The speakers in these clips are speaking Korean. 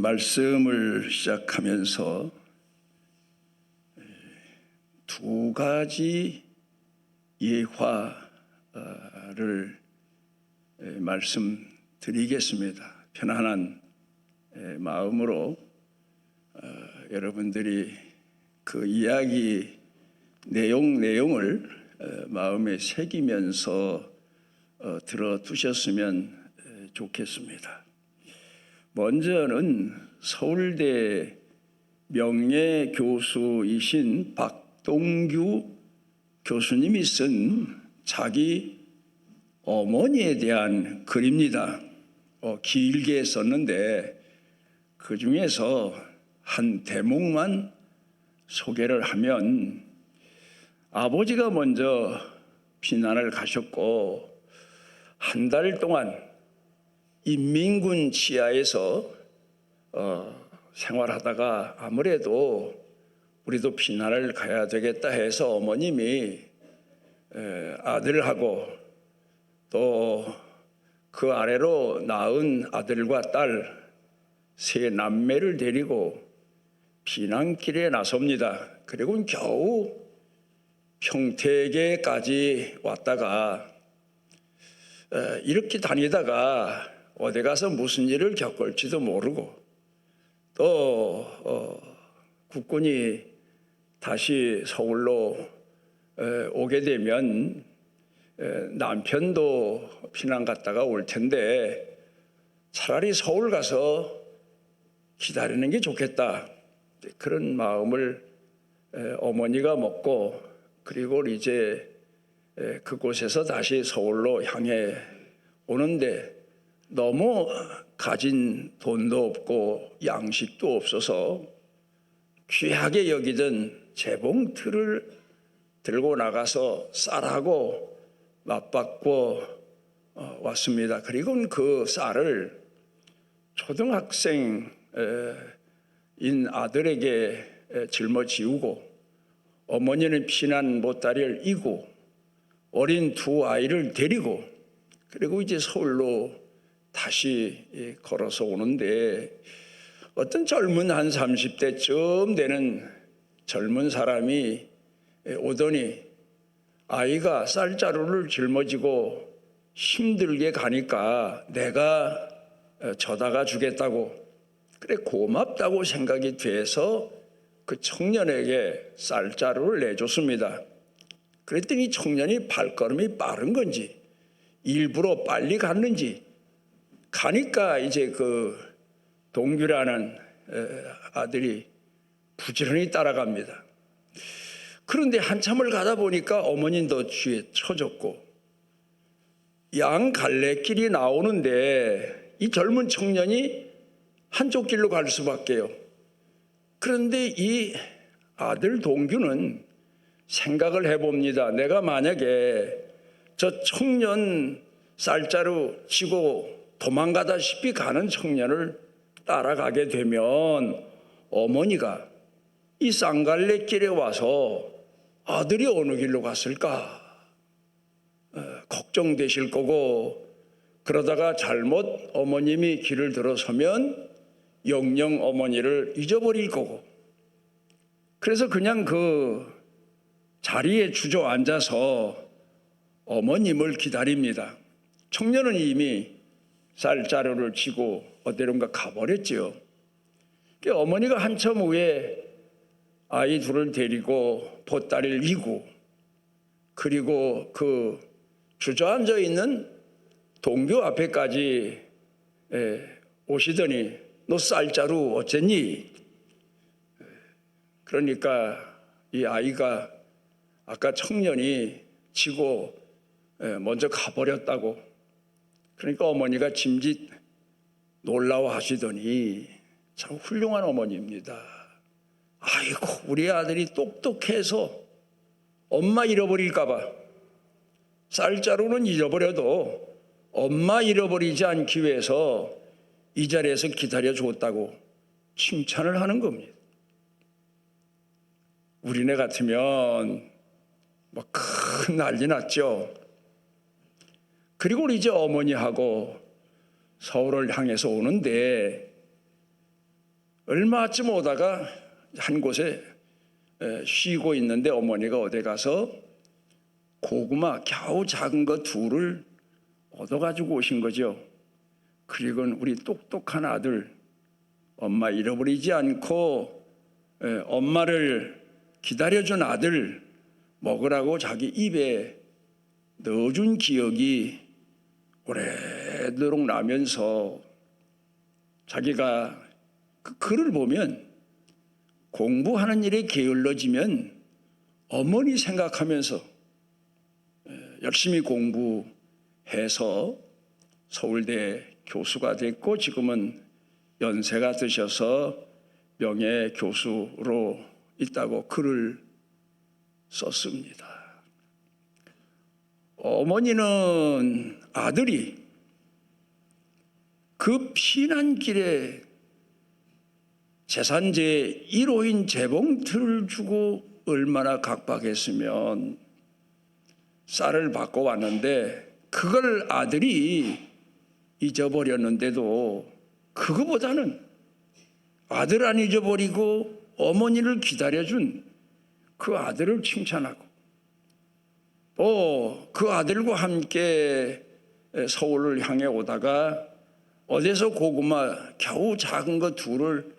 말씀을 시작하면서 두 가지 예화를 말씀드리겠습니다. 편안한 마음으로 여러분들이 그 이야기 내용을 마음에 새기면서 들어두셨으면 좋겠습니다. 먼저는 서울대 명예교수이신 박동규 교수님이 쓴 자기 어머니에 대한 글입니다. 길게 썼는데 그 중에서 한 대목만 소개를 하면, 아버지가 먼저 피난을 가셨고 한 달 동안 인민군 치하에서 생활하다가 아무래도 우리도 피난을 가야 되겠다 해서 어머님이 아들하고 또 그 아래로 낳은 아들과 딸 세 남매를 데리고 피난길에 나섭니다. 그리고 겨우 평택에까지 왔다가 이렇게 다니다가 어디 가서 무슨 일을 겪을지도 모르고 또 국군이 다시 서울로 오게 되면 남편도 피난 갔다가 올 텐데 차라리 서울 가서 기다리는 게 좋겠다, 그런 마음을 어머니가 먹고, 그리고 이제 그곳에서 다시 서울로 향해 오는데 너무 가진 돈도 없고 양식도 없어서 귀하게 여기던 재봉틀을 들고 나가서 쌀하고 맞바꿔 왔습니다. 그리고 그 쌀을 초등학생인 아들에게 짊어지우고 어머니는 피난 보따리를 이고 어린 두 아이를 데리고 그리고 이제 서울로 다시 걸어서 오는데, 어떤 젊은 한 30대쯤 되는 젊은 사람이 오더니 아이가 쌀자루를 짊어지고 힘들게 가니까 내가 져다가 주겠다고, 그래 고맙다고 생각이 돼서 그 청년에게 쌀자루를 내줬습니다. 그랬더니 청년이 발걸음이 빠른 건지 일부러 빨리 갔는지 가니까 이제 그 동규라는 아들이 부지런히 따라갑니다. 그런데 한참을 가다 보니까 어머니도 뒤에 처졌고 양 갈래길이 나오는데 이 젊은 청년이 한쪽 길로 갈 수밖에요. 그런데 이 아들 동규는 생각을 해봅니다. 내가 만약에 저 청년 쌀자루 치고 도망가다시피 가는 청년을 따라가게 되면 어머니가 이 쌍갈래길에 와서 아들이 어느 길로 갔을까 걱정되실 거고, 그러다가 잘못 어머님이 길을 들어서면 영영 어머니를 잊어버릴 거고, 그래서 그냥 그 자리에 주저앉아서 어머님을 기다립니다. 청년은 이미 쌀자루를 치고 어디론가 가버렸지요. 어머니가 한참 후에 아이 둘을 데리고 보따리를 이고 그리고 그 주저앉아 있는 동규 앞에까지 오시더니 너 쌀자루 어쨌니? 그러니까 이 아이가 아까 청년이 치고 먼저 가버렸다고, 그러니까 어머니가 짐짓 놀라워하시더니 참 훌륭한 어머니입니다. 아이고 우리 아들이 똑똑해서 엄마 잃어버릴까 봐 쌀자루는 잃어버려도 엄마 잃어버리지 않기 위해서 이 자리에서 기다려줬다고 칭찬을 하는 겁니다. 우리네 같으면 뭐 큰 난리 났죠. 그리고 이제 어머니하고 서울을 향해서 오는데 얼마쯤 오다가 한 곳에 쉬고 있는데 어머니가 어디 가서 고구마 겨우 작은 거 둘을 얻어가지고 오신 거죠. 그리고는 우리 똑똑한 아들, 엄마 잃어버리지 않고 엄마를 기다려준 아들 먹으라고 자기 입에 넣어준 기억이 오래도록 나면서 자기가 그 글을 보면 공부하는 일에 게을러지면 어머니 생각하면서 열심히 공부해서 서울대 교수가 됐고 지금은 연세가 드셔서 명예 교수로 있다고 글을 썼습니다. 어머니는 아들이 그 피난길에 재산제 1호인 재봉틀을 주고 얼마나 각박했으면 쌀을 받고 왔는데 그걸 아들이 잊어버렸는데도 그거보다는 아들 안 잊어버리고 어머니를 기다려준 그 아들을 칭찬하고 또 그 아들과 함께 서울을 향해 오다가 어디서 고구마 겨우 작은 거 둘을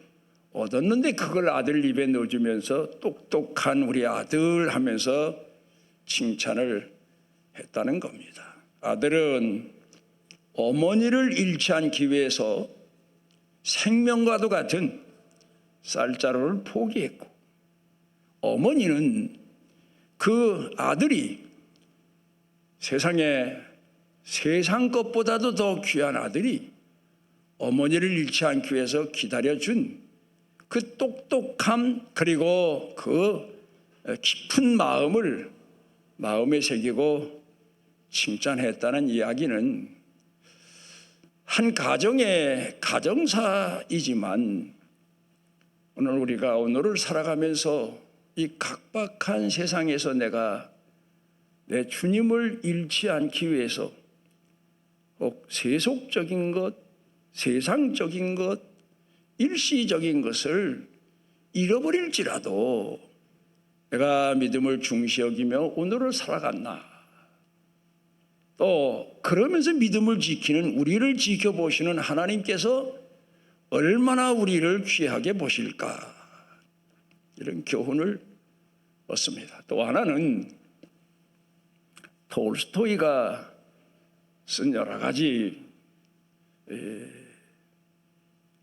얻었는데 그걸 아들 입에 넣어주면서 똑똑한 우리 아들 하면서 칭찬을 했다는 겁니다. 아들은 어머니를 잃지 않기 위해서 생명과도 같은 쌀자루를 포기했고 어머니는 그 아들이 세상 것보다도 더 귀한 아들이 어머니를 잃지 않기 위해서 기다려준 그 똑똑함 그리고 그 깊은 마음을 마음에 새기고 칭찬했다는 이야기는 한 가정의 가정사이지만 오늘 우리가 오늘을 살아가면서 이 각박한 세상에서 내가 내 주님을 잃지 않기 위해서 꼭 세속적인 것, 세상적인 것, 일시적인 것을 잃어버릴지라도 내가 믿음을 중시 여기며 오늘을 살아갔나 또 그러면서 믿음을 지키는 우리를 지켜보시는 하나님께서 얼마나 우리를 귀하게 보실까 이런 교훈을 얻습니다. 또 하나는 톨스토이가 쓴 여러 가지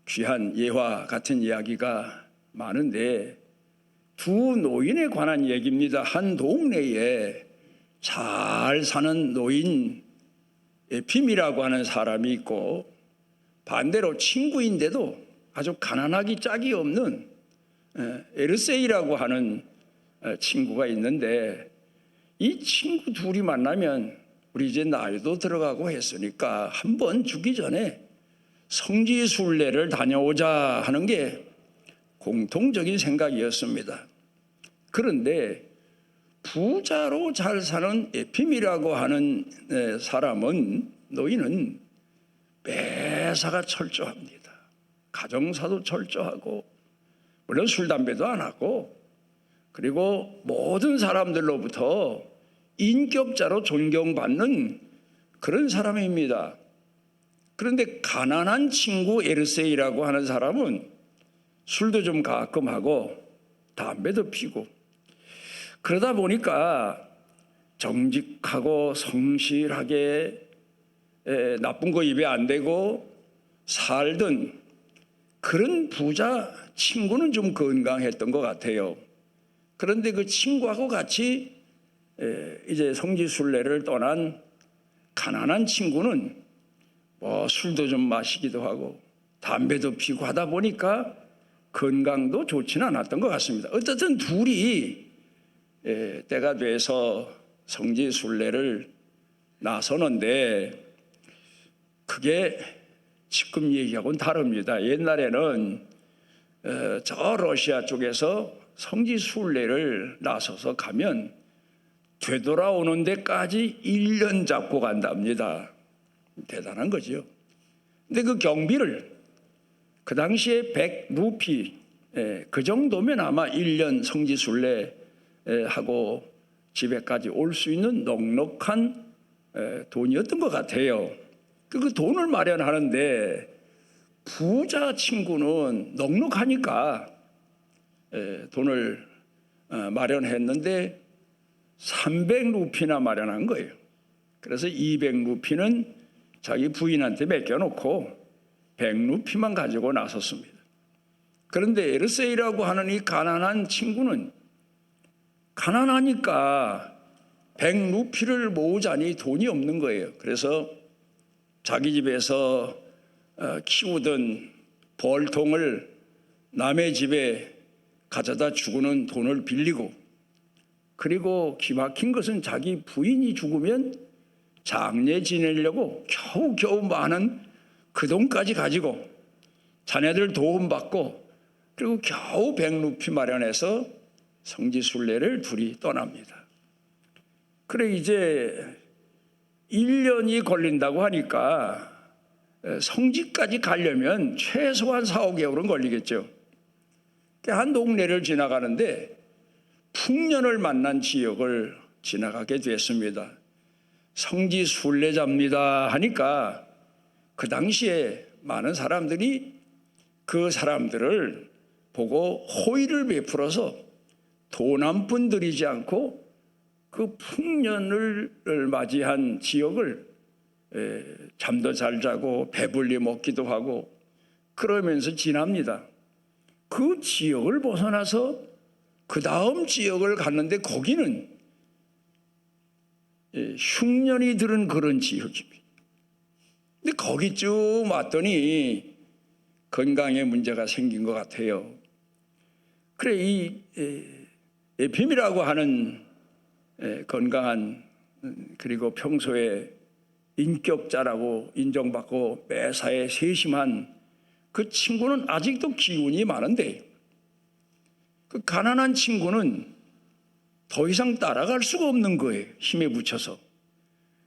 귀한 예화 같은 이야기가 많은데 두 노인에 관한 얘기입니다. 한 동네에 잘 사는 노인 에핌이라고 하는 사람이 있고 반대로 친구인데도 아주 가난하기 짝이 없는 에르세이라고 하는 친구가 있는데 이 친구 둘이 만나면 우리 이제 나이도 들어가고 했으니까 한번 죽기 전에 성지순례를 다녀오자 하는 게 공통적인 생각이었습니다. 그런데 부자로 잘 사는 에핌이라고 하는 노인은 매사가 철저합니다. 가정사도 철저하고 물론 술 담배도 안 하고 그리고 모든 사람들로부터 인격자로 존경받는 그런 사람입니다. 그런데 가난한 친구 에르세이라고 하는 사람은 술도 좀 가끔 하고 담배도 피고 그러다 보니까 정직하고 성실하게 나쁜 거 입에 안 대고 살던 그런 부자 친구는 좀 건강했던 것 같아요. 그런데 그 친구하고 같이 이제 성지순례를 떠난 가난한 친구는 뭐 술도 좀 마시기도 하고 담배도 피고 하다 보니까 건강도 좋지는 않았던 것 같습니다. 어쨌든 둘이 때가 돼서 성지순례를 나서는데 그게 지금 얘기하고는 다릅니다. 옛날에는 저 러시아 쪽에서 성지순례를 나서서 가면 되돌아오는 데까지 1년 잡고 간답니다. 대단한 거죠. 근데 그 경비를 그 당시에 100루피 그 정도면 아마 1년 성지순례 하고 집에까지 올 수 있는 넉넉한 돈이었던 것 같아요. 그 돈을 마련하는데 부자 친구는 넉넉하니까 돈을 마련했는데 300루피나 마련한 거예요. 그래서 200루피는 자기 부인한테 맡겨놓고 100루피만 가지고 나섰습니다. 그런데 에르세이라고 하는 이 가난한 친구는 가난하니까 100루피를 모으자니 돈이 없는 거예요. 그래서 자기 집에서 키우던 벌통을 남의 집에 가져다 주고는 돈을 빌리고, 그리고 기막힌 것은 자기 부인이 죽으면 장례 지내려고 겨우겨우 많은 그 돈까지 가지고 자네들 도움받고 그리고 겨우 100루피 마련해서 성지순례를 둘이 떠납니다. 그래 이제 1년이 걸린다고 하니까 성지까지 가려면 최소한 4, 5개월은 걸리겠죠. 한 동네를 지나가는데 풍년을 만난 지역을 지나가게 됐습니다. 성지순례자입니다 하니까 그 당시에 많은 사람들이 그 사람들을 보고 호의를 베풀어서 돈 한 푼 들이지 않고 그 풍년을 맞이한 지역을 잠도 잘 자고 배불리 먹기도 하고 그러면서 지납니다. 그 지역을 벗어나서 그 다음 지역을 갔는데 거기는 흉년이 들은 그런 지역입니다. 근데 거기 쭉 왔더니 건강에 문제가 생긴 것 같아요. 그래 이 에핌이라고 하는 건강한 그리고 평소에 인격자라고 인정받고 매사에 세심한 그 친구는 아직도 기운이 많은데 그 가난한 친구는 더 이상 따라갈 수가 없는 거예요. 힘에 부쳐서.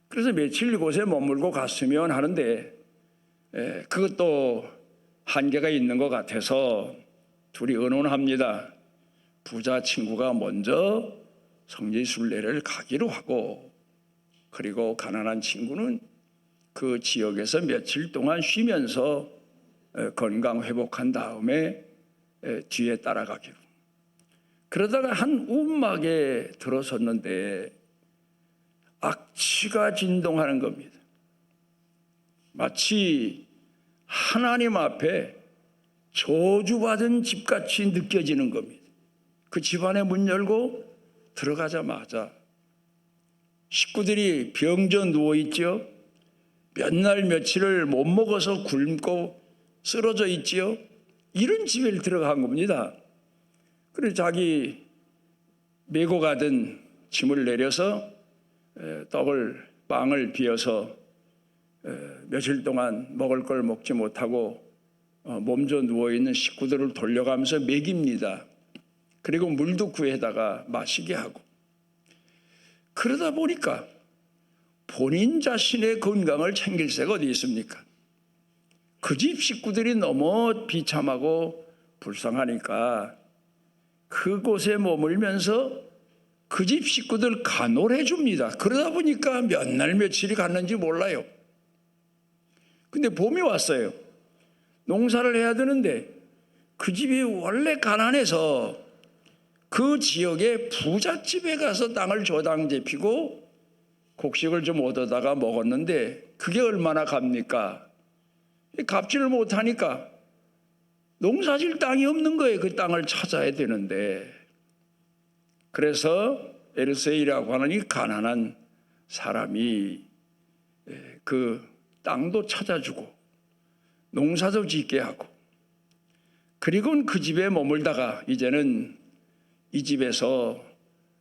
그래서 며칠 이곳에 머물고 갔으면 하는데 그것도 한계가 있는 것 같아서 둘이 의논합니다. 부자 친구가 먼저 성지순례를 가기로 하고, 그리고 가난한 친구는 그 지역에서 며칠 동안 쉬면서 건강 회복한 다음에 뒤에 따라가기로. 그러다가 한 움막에 들어섰는데 악취가 진동하는 겁니다. 마치 하나님 앞에 저주받은 집같이 느껴지는 겁니다. 그 집안의 문 열고 들어가자마자 식구들이 병져 누워있죠. 몇 날 며칠을 못 먹어서 굶고 쓰러져 있지요. 이런 집에 들어간 겁니다. 그래서 자기 메고 가던 짐을 내려서 빵을 비워서 며칠 동안 먹을 걸 먹지 못하고 몸져 누워있는 식구들을 돌려가면서 먹입니다. 그리고 물도 구해다가 마시게 하고. 그러다 보니까 본인 자신의 건강을 챙길 새가 어디 있습니까? 그 집 식구들이 너무 비참하고 불쌍하니까 그곳에 머물면서 그 집 식구들 간호를 해줍니다. 그러다 보니까 몇 날 며칠이 갔는지 몰라요. 근데 봄이 왔어요. 농사를 해야 되는데 그 집이 원래 가난해서 그 지역의 부잣집에 가서 땅을 조당 잡히고 곡식을 좀 얻어다가 먹었는데 그게 얼마나 갑니까? 갚지를 못하니까 농사질 땅이 없는 거예요. 그 땅을 찾아야 되는데. 그래서 에르세이라고 하는 이 가난한 사람이 그 땅도 찾아주고 농사도 짓게 하고, 그리고는 그 집에 머물다가 이제는 이 집에서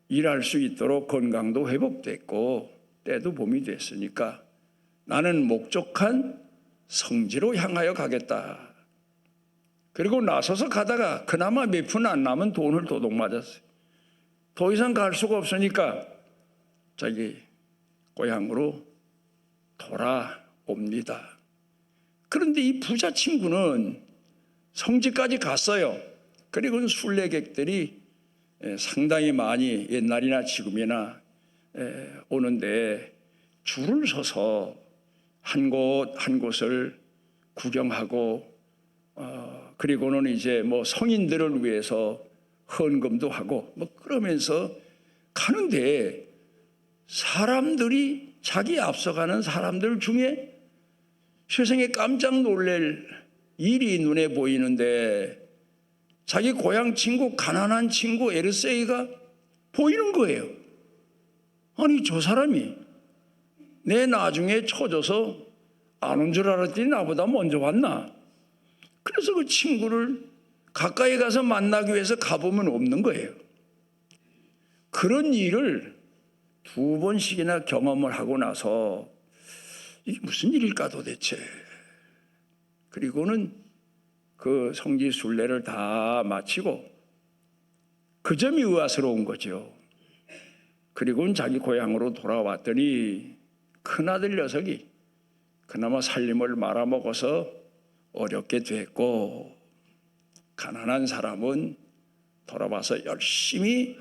일할 수 있도록 건강도 회복됐고 때도 봄이 됐으니까 나는 목적한 성지로 향하여 가겠다. 그리고 나서서 가다가 그나마 몇 푼 안 남은 돈을 도둑 맞았어요. 더 이상 갈 수가 없으니까 자기 고향으로 돌아옵니다. 그런데 이 부자 친구는 성지까지 갔어요. 그리고 순례객들이 상당히 많이 옛날이나 지금이나 오는데 줄을 서서 한 곳 한 곳을 구경하고 그리고는 이제 뭐 성인들을 위해서 헌금도 하고 뭐 그러면서 가는데 사람들이 자기 앞서가는 사람들 중에 세상에 깜짝 놀랄 일이 눈에 보이는데 자기 고향 친구 가난한 친구 에르세이가 보이는 거예요. 아니 저 사람이 내 나중에 쳐져서 안 온 줄 알았더니 나보다 먼저 왔나. 그래서 그 친구를 가까이 가서 만나기 위해서 가보면 없는 거예요. 그런 일을 2번씩이나 경험을 하고 나서 이게 무슨 일일까 도대체. 그리고는 그 성지 순례를 다 마치고 그 점이 의아스러운 거죠. 그리고는 자기 고향으로 돌아왔더니 큰아들 녀석이 그나마 살림을 말아먹어서 어렵게 됐고 가난한 사람은 돌아와서 열심히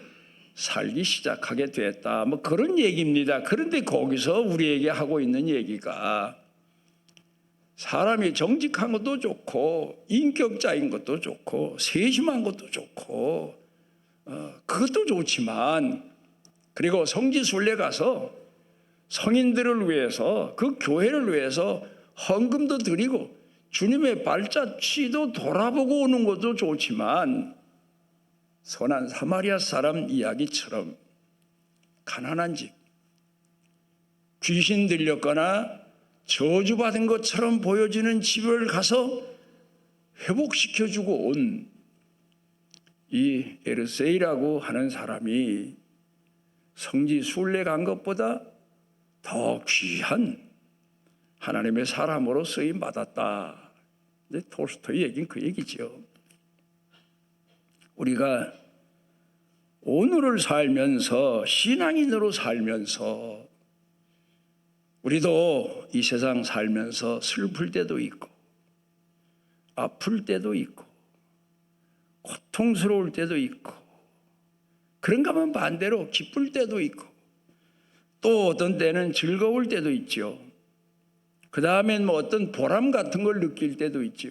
살기 시작하게 됐다. 뭐 그런 얘기입니다. 그런데 거기서 우리에게 하고 있는 얘기가 사람이 정직한 것도 좋고 인격자인 것도 좋고 세심한 것도 좋고 그것도 좋지만 그리고 성지순례 가서 성인들을 위해서 그 교회를 위해서 헌금도 드리고 주님의 발자취도 돌아보고 오는 것도 좋지만 선한 사마리아 사람 이야기처럼 가난한 집, 귀신 들렸거나 저주받은 것처럼 보여지는 집을 가서 회복시켜주고 온 이 에르세이라고 하는 사람이 성지 순례 간 것보다 더 귀한 하나님의 사람으로 쓰임 받았다. 톨스토이 얘기는 그 얘기죠. 우리가 오늘을 살면서 신앙인으로 살면서 우리도 이 세상 살면서 슬플 때도 있고 아플 때도 있고 고통스러울 때도 있고 그런가 하면 반대로 기쁠 때도 있고 또 어떤 때는 즐거울 때도 있죠. 그 다음엔 뭐 어떤 보람 같은 걸 느낄 때도 있죠.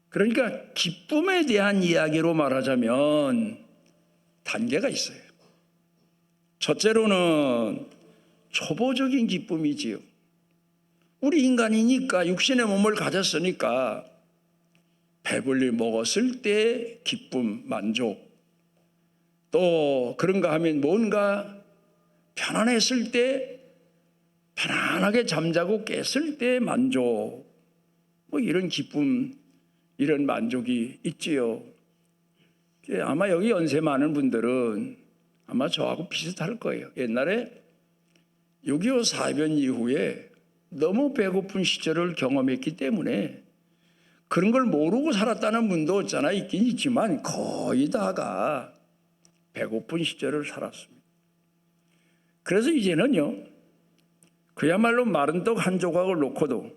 그러니까 기쁨에 대한 이야기로 말하자면 단계가 있어요. 첫째로는 초보적인 기쁨이지요. 우리 인간이니까 육신의 몸을 가졌으니까 배불리 먹었을 때 기쁨, 만족, 또 그런가 하면 뭔가 편안했을 때 편안하게 잠자고 깼을 때 만족, 뭐 이런 기쁨, 이런 만족이 있지요. 아마 여기 연세 많은 분들은 아마 저하고 비슷할 거예요. 옛날에 6.25 사변 이후에 너무 배고픈 시절을 경험했기 때문에 그런 걸 모르고 살았다는 분도 있잖아. 있긴 있지만 거의 다가 배고픈 시절을 살았습니다. 그래서 이제는요, 그야말로 마른 떡 한 조각을 놓고도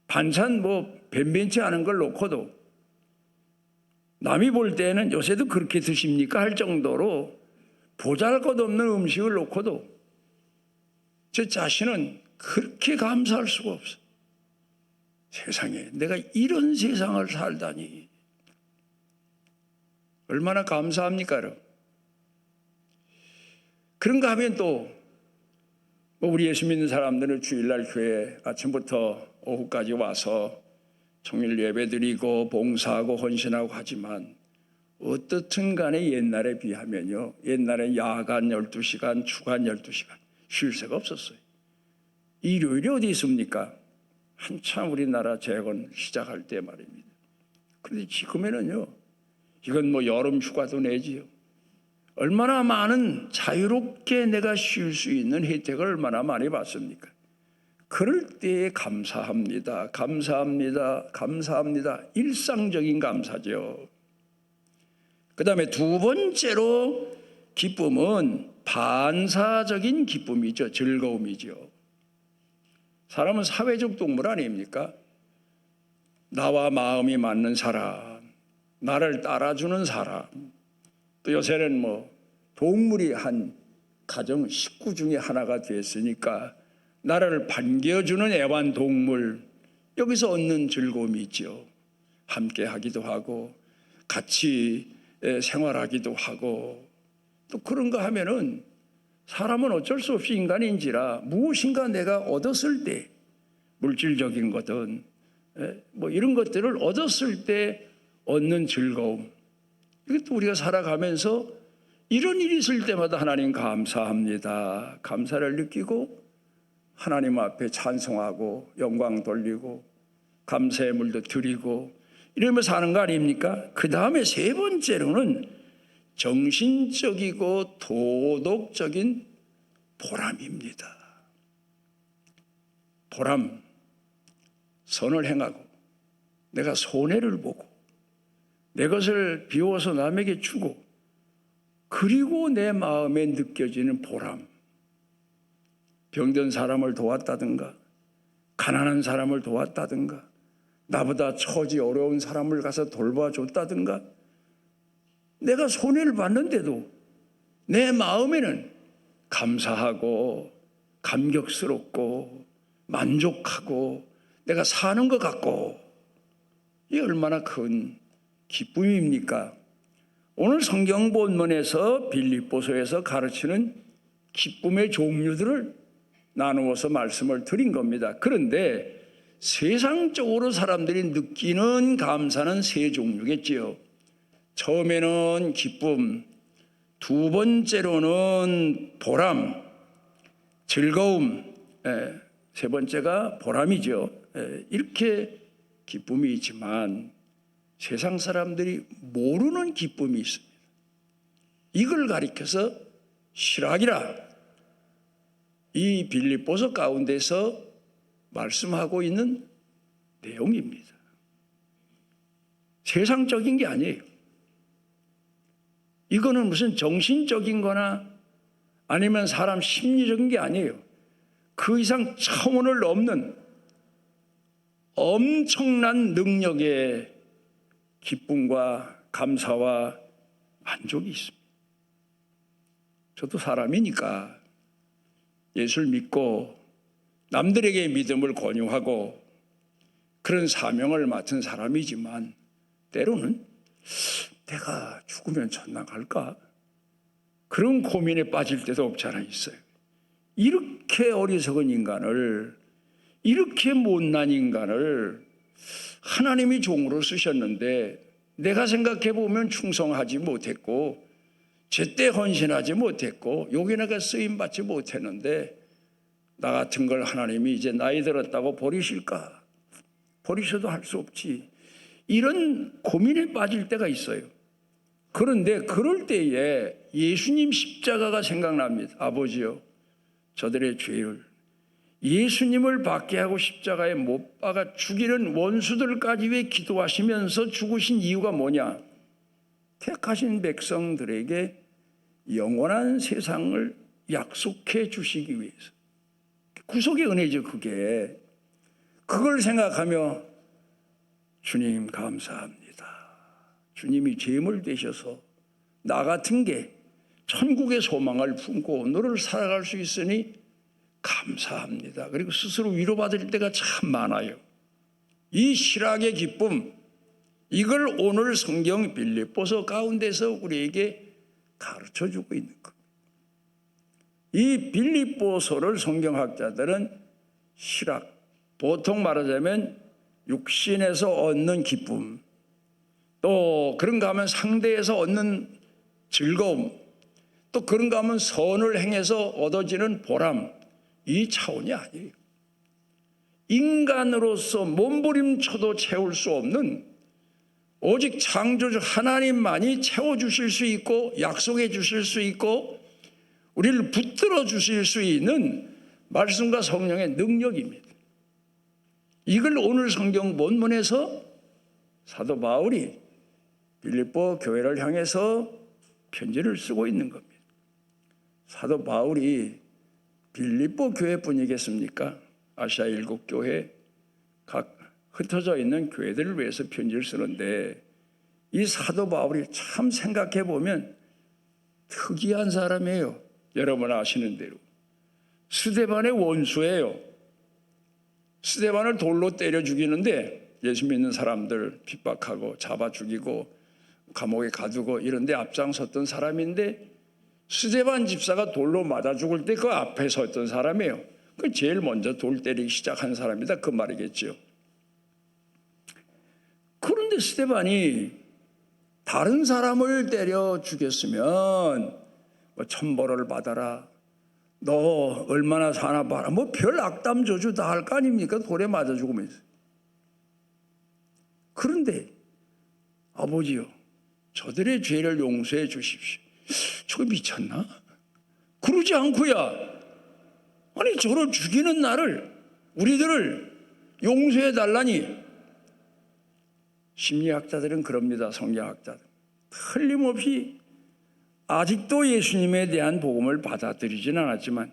반찬 뭐 변변치 않은 걸 놓고도 남이 볼 때는 요새도 그렇게 드십니까? 할 정도로 보잘것없는 음식을 놓고도 저 자신은 그렇게 감사할 수가 없어. 세상에 내가 이런 세상을 살다니 얼마나 감사합니까? 여러분. 그런가 하면 또 우리 예수 믿는 사람들은 주일날 교회 아침부터 오후까지 와서 청일 예배드리고 봉사하고 헌신하고 하지만 어떻든 간에 옛날에 비하면요, 옛날에 야간 12시간, 주간 12시간 쉴 새가 없었어요. 일요일이 어디 있습니까? 한참 우리나라 재건 시작할 때 말입니다. 그런데 지금에는요, 이건 뭐 여름 휴가도 내지요. 얼마나 많은 자유롭게 내가 쉴 수 있는 혜택을 얼마나 많이 받습니까? 그럴 때에 감사합니다. 감사합니다. 감사합니다. 일상적인 감사죠. 그 다음에 두 번째로 기쁨은 반사적인 기쁨이죠. 즐거움이죠. 사람은 사회적 동물 아닙니까? 나와 마음이 맞는 사람, 나를 따라주는 사람, 또 요새는 동물이 한 가정 식구 중에 하나가 됐으니까 나를 반겨주는 애완동물, 여기서 얻는 즐거움이 있죠. 함께 하기도 하고 같이 생활하기도 하고, 또 그런 거 하면은 사람은 어쩔 수 없이 인간인지라 무엇인가 내가 얻었을 때, 물질적인 거든 이런 것들을 얻었을 때 얻는 즐거움, 이것도 우리가 살아가면서 이런 일이 있을 때마다 하나님 감사합니다, 감사를 느끼고 하나님 앞에 찬송하고 영광 돌리고 감사의 물도 드리고 이러면서 사는 거 아닙니까? 그 다음에 세 번째로는 정신적이고 도덕적인 보람입니다. 보람, 선을 행하고 내가 손해를 보고 내 것을 비워서 남에게 주고, 그리고 내 마음에 느껴지는 보람, 병든 사람을 도왔다든가 가난한 사람을 도왔다든가 나보다 처지 어려운 사람을 가서 돌봐줬다든가, 내가 손해를 봤는데도 내 마음에는 감사하고 감격스럽고 만족하고 내가 사는 것 같고, 이게 얼마나 큰 기쁨입니까? 오늘 성경 본문에서 빌립보서에서 가르치는 기쁨의 종류들을 나누어서 말씀을 드린 겁니다. 그런데 세상적으로 사람들이 느끼는 감사는 세 종류겠지요. 처음에는 기쁨, 두 번째로는 보람, 즐거움, 세 번째가 보람이죠. 이렇게 기쁨이 있지만 세상 사람들이 모르는 기쁨이 있습니다. 이걸 가리켜서 실학이라 이 빌립보서 가운데서 말씀하고 있는 내용입니다. 세상적인 게 아니에요. 이거는 무슨 정신적인 거나 아니면 사람 심리적인 게 아니에요. 그 이상 차원을 넘는 엄청난 능력의 기쁨과 감사와 만족이 있습니다. 저도 사람이니까 예수를 믿고 남들에게 믿음을 권유하고 그런 사명을 맡은 사람이지만, 때로는 내가 죽으면 천당 갈까? 그런 고민에 빠질 때도 없지 않아 있어요. 이렇게 어리석은 인간을, 이렇게 못난 인간을 하나님이 종으로 쓰셨는데 내가 생각해 보면 충성하지 못했고 제때 헌신하지 못했고 여기 내가 쓰임받지 못했는데 나 같은 걸 하나님이 이제 나이 들었다고 버리실까? 버리셔도 할 수 없지. 이런 고민에 빠질 때가 있어요. 그런데 그럴 때에 예수님 십자가가 생각납니다. 아버지요, 저들의 죄를, 예수님을 받게 하고 십자가에 못 박아 죽이는 원수들까지 왜 기도하시면서 죽으신 이유가 뭐냐? 택하신 백성들에게 영원한 세상을 약속해 주시기 위해서. 구속의 은혜죠, 그게. 그걸 생각하며 주님 감사합니다. 주님이 제물 되셔서 나 같은 게 천국의 소망을 품고 오늘을 살아갈 수 있으니 감사합니다. 그리고 스스로 위로받을 때가 참 많아요. 이 실학의 기쁨, 이걸 오늘 성경 빌립보서 가운데서 우리에게 가르쳐주고 있는 것. 이 빌립보서를 성경학자들은 실학, 보통 말하자면 육신에서 얻는 기쁨, 또 그런가 하면 상대에서 얻는 즐거움, 또 그런가 하면 선을 행해서 얻어지는 보람, 이 차원이 아니에요. 인간으로서 몸부림쳐도 채울 수 없는, 오직 창조주 하나님만이 채워주실 수 있고 약속해 주실 수 있고 우리를 붙들어 주실 수 있는 말씀과 성령의 능력입니다. 이걸 오늘 성경 본문에서 사도 바울이 빌립보 교회를 향해서 편지를 쓰고 있는 겁니다. 사도 바울이 빌립보 교회뿐이겠습니까? 아시아 7교회 각 흩어져 있는 교회들을 위해서 편지를 쓰는데, 이 사도 바울이 참 생각해 보면 특이한 사람이에요. 여러분 아시는 대로 스데반의 원수예요. 스데반을 돌로 때려 죽이는데 예수 믿는 사람들 핍박하고 잡아 죽이고 감옥에 가두고 이런 데 앞장섰던 사람인데, 스데반 집사가 돌로 맞아 죽을 때 그 앞에 섰던 사람이에요. 그 제일 먼저 돌 때리기 시작한 사람이다, 그 말이겠죠. 그런데 스데반이 다른 사람을 때려 죽였으면 뭐 천벌을 받아라, 너 얼마나 사나 봐라, 뭐 별 악담 저주 다 할 거 아닙니까? 돌에 맞아 죽으면서. 그런데 아버지요, 저들의 죄를 용서해 주십시오. 저 미쳤나? 그러지 않고야, 아니 저를 죽이는 나를, 우리들을 용서해 달라니. 심리학자들은 그럽니다. 성경학자들 틀림없이 아직도 예수님에 대한 복음을 받아들이지는 않았지만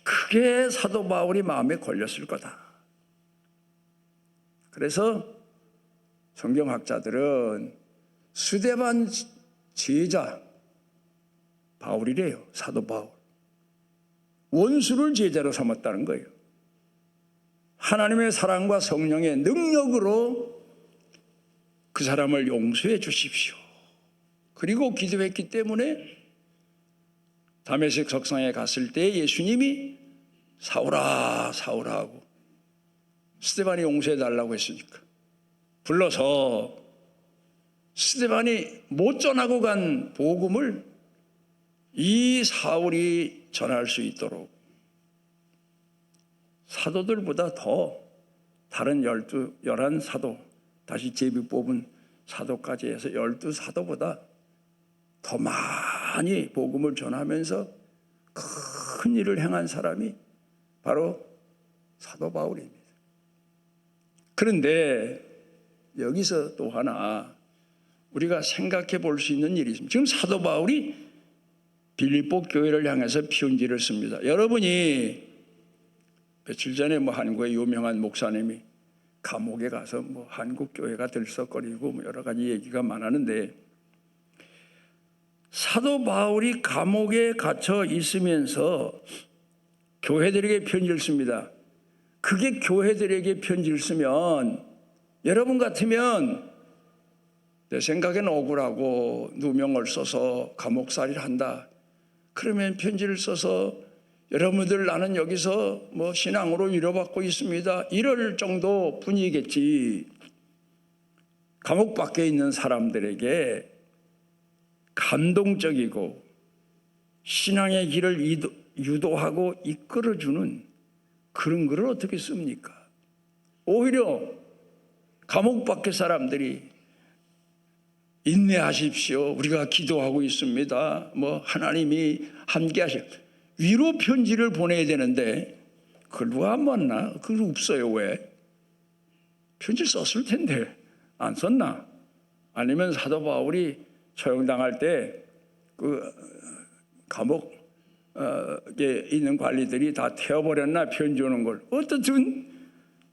그게 사도 바울이 마음에 걸렸을 거다. 그래서 성경학자들은 스데반 제자 바울이래요. 사도 바울. 원수를 제자로 삼았다는 거예요. 하나님의 사랑과 성령의 능력으로 그 사람을 용서해 주십시오. 그리고 기도했기 때문에 다메섹 석상에 갔을 때 예수님이 사울아 사울아 하고 스데반이 용서해 달라고 했으니까 불러서 스데반이 못 전하고 간 복음을 이 사울이 전할 수 있도록 사도들보다 더 다른 11 사도, 다시 제비 뽑은 사도까지 해서 12사도보다 더 많이 복음을 전하면서 큰 일을 행한 사람이 바로 사도 바울입니다. 그런데 여기서 또 하나 우리가 생각해 볼 수 있는 일이 있습니다. 지금 사도 바울이 빌립보 교회를 향해서 편지를 씁니다. 여러분이 며칠 전에 한국의 유명한 목사님이 감옥에 가서 한국 교회가 들썩거리고 여러 가지 얘기가 많았는데, 사도 바울이 감옥에 갇혀 있으면서 교회들에게 편지를 씁니다. 그게 교회들에게 편지를 쓰면 여러분 같으면 내 생각엔 억울하고 누명을 써서 감옥살이를 한다. 그러면 편지를 써서 여러분들 나는 여기서 신앙으로 위로받고 있습니다, 이럴 정도 분위기겠지. 감옥 밖에 있는 사람들에게 감동적이고 신앙의 길을 유도하고 이끌어주는 그런 글을 어떻게 씁니까? 오히려 감옥 밖의 사람들이 인내하십시오, 우리가 기도하고 있습니다, 하나님이 함께 하실, 위로 편지를 보내야 되는데 그걸 누가 안 봤나? 그거 없어요. 왜? 편지 썼을 텐데 안 썼나? 아니면 사도 바울이 처형당할 때 그 감옥에 있는 관리들이 다 태워버렸나? 편지 오는 걸. 어떻든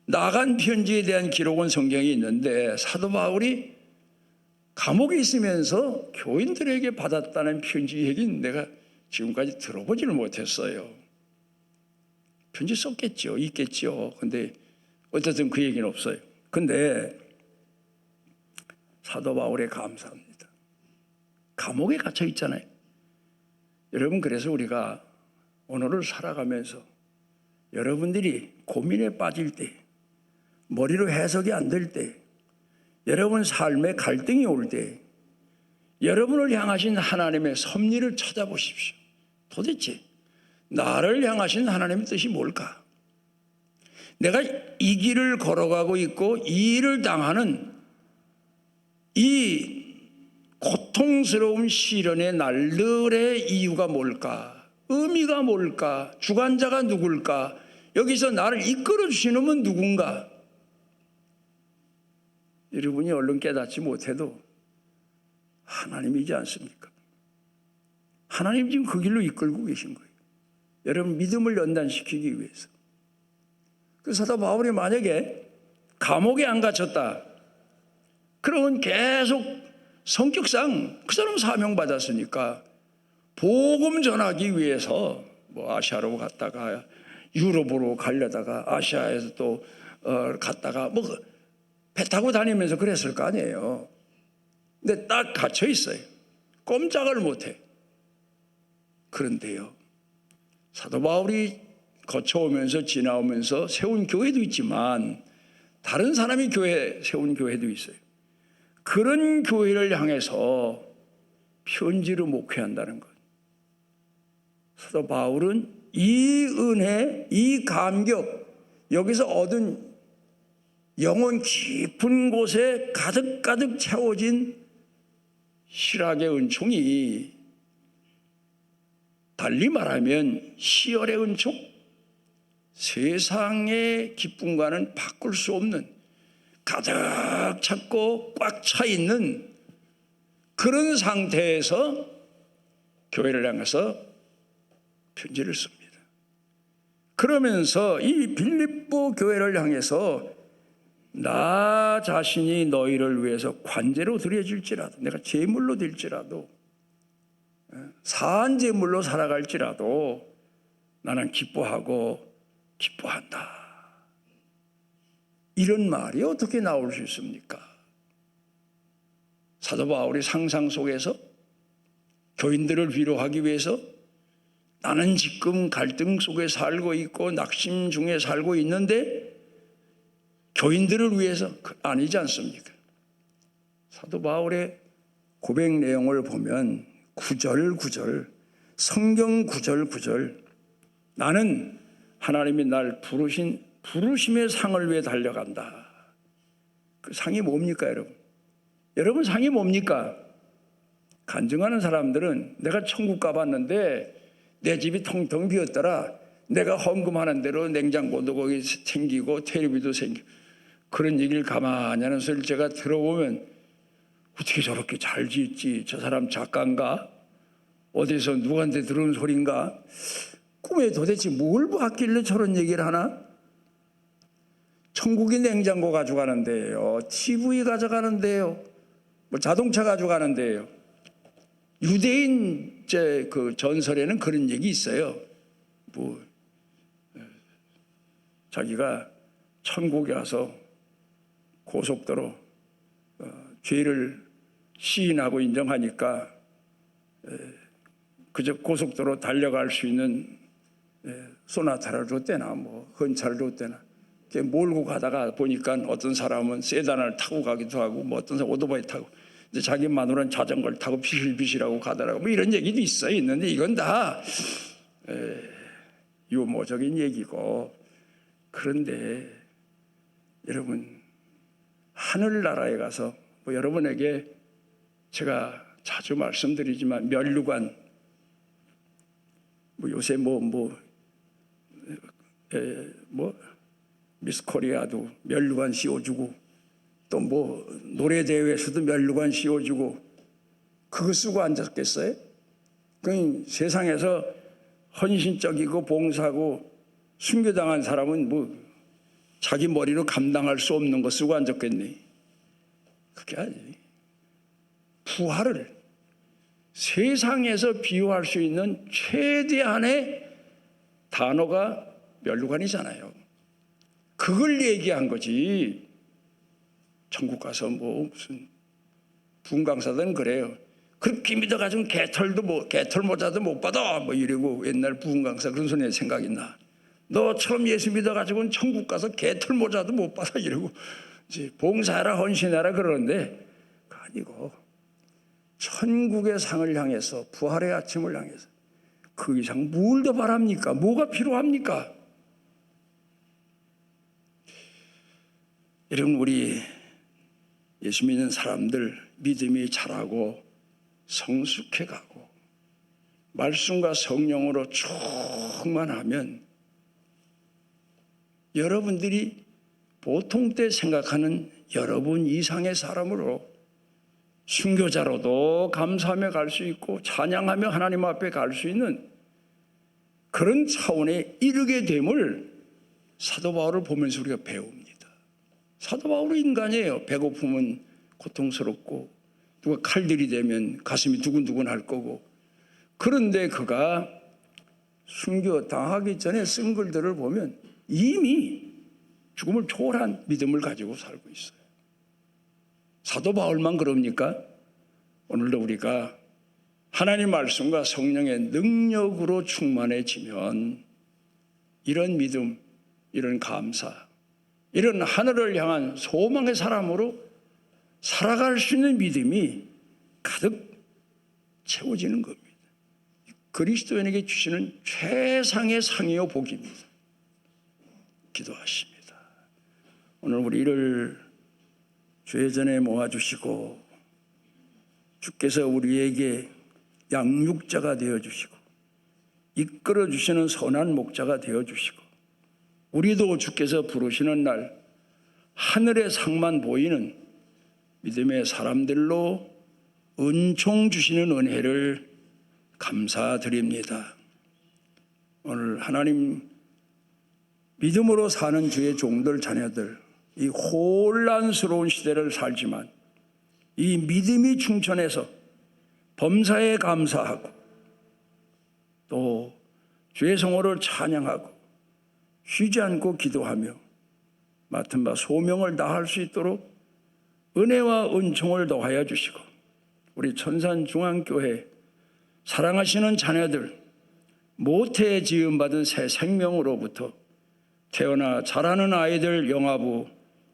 나간 편지에 대한 기록은 성경에 있는데 사도 바울이 감옥에 있으면서 교인들에게 받았다는 편지 얘기는 내가 지금까지 들어보지를 못했어요. 편지 썼겠죠, 있겠죠. 근데 어쨌든 그 얘기는 없어요. 근데 사도 바울에 감사합니다. 감옥에 갇혀 있잖아요. 여러분, 그래서 우리가 오늘을 살아가면서 여러분들이 고민에 빠질 때, 머리로 해석이 안 될 때, 여러분 삶에 갈등이 올 때 여러분을 향하신 하나님의 섭리를 찾아보십시오. 도대체 나를 향하신 하나님의 뜻이 뭘까? 내가 이 길을 걸어가고 있고 이 일을 당하는 이 고통스러운 시련의 날들의 이유가 뭘까? 의미가 뭘까? 주관자가 누굴까? 여기서 나를 이끌어 주시는 분 누군가? 여러분이 얼른 깨닫지 못해도 하나님이지 않습니까? 하나님 지금 그 길로 이끌고 계신 거예요. 여러분 믿음을 연단시키기 위해서. 그 사도 바울이 만약에 감옥에 안 갇혔다. 그러면 계속 성격상 그 사람 사명받았으니까 복음 전하기 위해서 뭐 아시아로 갔다가 유럽으로 가려다가 아시아에서 또 갔다가 뭐 배 타고 다니면서 그랬을 거 아니에요. 근데 딱 갇혀 있어요. 꼼짝을 못해. 그런데요, 사도 바울이 거쳐오면서 지나오면서 세운 교회도 있지만 다른 사람이 세운 교회도 있어요. 그런 교회를 향해서 편지로 목회한다는 것. 사도 바울은 이 은혜, 이 감격, 여기서 얻은 영혼 깊은 곳에 가득가득 채워진 실학의 은총이 달리 말하면 희열의 은총, 세상의 기쁨과는 바꿀 수 없는 가득 찼고 꽉 차 있는 그런 상태에서 교회를 향해서 편지를 씁니다. 그러면서 이 빌립보 교회를 향해서 나 자신이 너희를 위해서 관제로 드려질지라도, 내가 제물로 될지라도, 사한 제물로 살아갈지라도 나는 기뻐하고 기뻐한다. 이런 말이 어떻게 나올 수 있습니까? 사도 바울이 상상 속에서 교인들을 위로하기 위해서 나는 지금 갈등 속에 살고 있고 낙심 중에 살고 있는데 교인들을 위해서 아니지 않습니까? 사도 바울의 고백 내용을 보면 구절구절, 성경 구절구절, 나는 하나님이 날 부르신 부르심의 상을 위해 달려간다. 그 상이 뭡니까, 여러분? 여러분, 상이 뭡니까? 간증하는 사람들은 내가 천국 가봤는데 내 집이 텅텅 비었더라. 내가 헌금하는 대로 냉장고도 거기 생기고 텔레비도 생기고, 그런 얘기를 가만히 하는 소리를 제가 들어보면 어떻게 저렇게 잘 짓지? 저 사람 작가인가? 어디서 누구한테 들은 소린가? 꿈에 도대체 뭘 봤길래 저런 얘기를 하나? 천국이 냉장고 가져가는데요, TV 가져가는데요, 뭐 자동차 가져가는데요. 유대인 그 전설에는 그런 얘기 있어요. 뭐 자기가 천국에 와서 고속도로 죄를 시인하고 인정하니까 그저 고속도로 달려갈 수 있는 소나타를 줬대나 뭐 헌차를 줬대나 몰고 가다가 보니까 어떤 사람은 세단을 타고 가기도 하고 뭐 어떤 사람은 오토바이 타고, 이제 자기 마누라는 자전거를 타고 비실비실하고 가더라고. 뭐 이런 얘기도 있는데 이건 다 유머적인 얘기고. 그런데 여러분, 하늘나라에 가서 뭐 여러분에게 제가 자주 말씀드리지만 면류관, 뭐 요새 뭐 미스 코리아도 면류관 씌워주고, 또 뭐 노래 대회에서도 면류관 씌워주고, 그거 쓰고 앉았겠어요? 그 세상에서 헌신적이고 봉사하고 순교당한 사람은 뭐 자기 머리로 감당할 수 없는 거 쓰고 앉았겠니? 그게 아니에요. 부활을 세상에서 비유할 수 있는 최대한의 단어가 면류관이잖아요. 그걸 얘기한 거지. 천국 가서 뭐 무슨 부흥강사들은 그래요. 그렇게 믿어가지고 개털 모자도 못 받아 뭐 이러고, 옛날 부흥강사 그런 소리 생각이 나. 너처럼 예수 믿어가지고는 천국 가서 개털 모자도 못 받아 이러고 이제 봉사하라 헌신하라 그러는데, 그거 아니고 천국의 상을 향해서, 부활의 아침을 향해서 그 이상 뭘 더 바랍니까? 뭐가 필요합니까? 여러분, 우리 예수 믿는 사람들 믿음이 자라고 성숙해가고 말씀과 성령으로 충만하면 여러분들이 보통 때 생각하는 여러분 이상의 사람으로 순교자로도 감사하며 갈 수 있고 찬양하며 하나님 앞에 갈 수 있는 그런 차원에 이르게 됨을 사도 바울을 보면서 우리가 배웁니다. 사도 바울은 인간이에요. 배고프면 고통스럽고 누가 칼들이 되면 가슴이 두근두근 할 거고. 그런데 그가 순교 당하기 전에 쓴 글들을 보면 이미 죽음을 초월한 믿음을 가지고 살고 있어요. 사도 바울만 그럽니까? 오늘도 우리가 하나님 말씀과 성령의 능력으로 충만해지면 이런 믿음, 이런 감사, 이런 하늘을 향한 소망의 사람으로 살아갈 수 있는 믿음이 가득 채워지는 겁니다. 그리스도인에게 주시는 최상의 상이요 복입니다. 기도하십니다. 오늘 우리를 주의 전에 모아주시고 주께서 우리에게 양육자가 되어주시고 이끌어주시는 선한 목자가 되어주시고 우리도 주께서 부르시는 날 하늘의 상만 보이는 믿음의 사람들로 은총 주시는 은혜를 감사드립니다. 오늘 하나님 믿음으로 사는 주의 종들 자녀들 이 혼란스러운 시대를 살지만 이 믿음이 충천해서 범사에 감사하고 또 주의 성호를 찬양하고 쉬지 않고 기도하며 맡은 바 소명을 다할 수 있도록 은혜와 은총을 더하여 주시고 우리 천산중앙교회 사랑하시는 자녀들 모태에 지음받은 새 생명으로부터 태어나 자라는 아이들 영아부,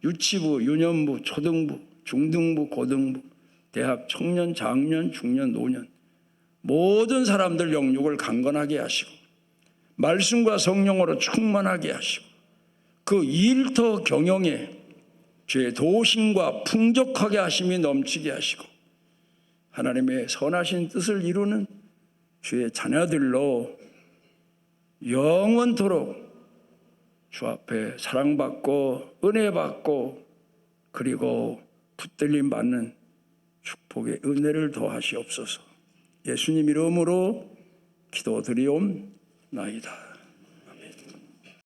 유치부, 유년부, 초등부, 중등부, 고등부, 대학, 청년, 장년, 중년, 노년 모든 사람들 영육을 강건하게 하시고 말씀과 성령으로 충만하게 하시고 그 일터 경영에 주의 도심과 풍족하게 하심이 넘치게 하시고 하나님의 선하신 뜻을 이루는 주의 자녀들로 영원토록 주 앞에 사랑받고 은혜받고 그리고 붙들림 받는 축복의 은혜를 더하시옵소서. 예수님 이름으로 기도드리옵나이다.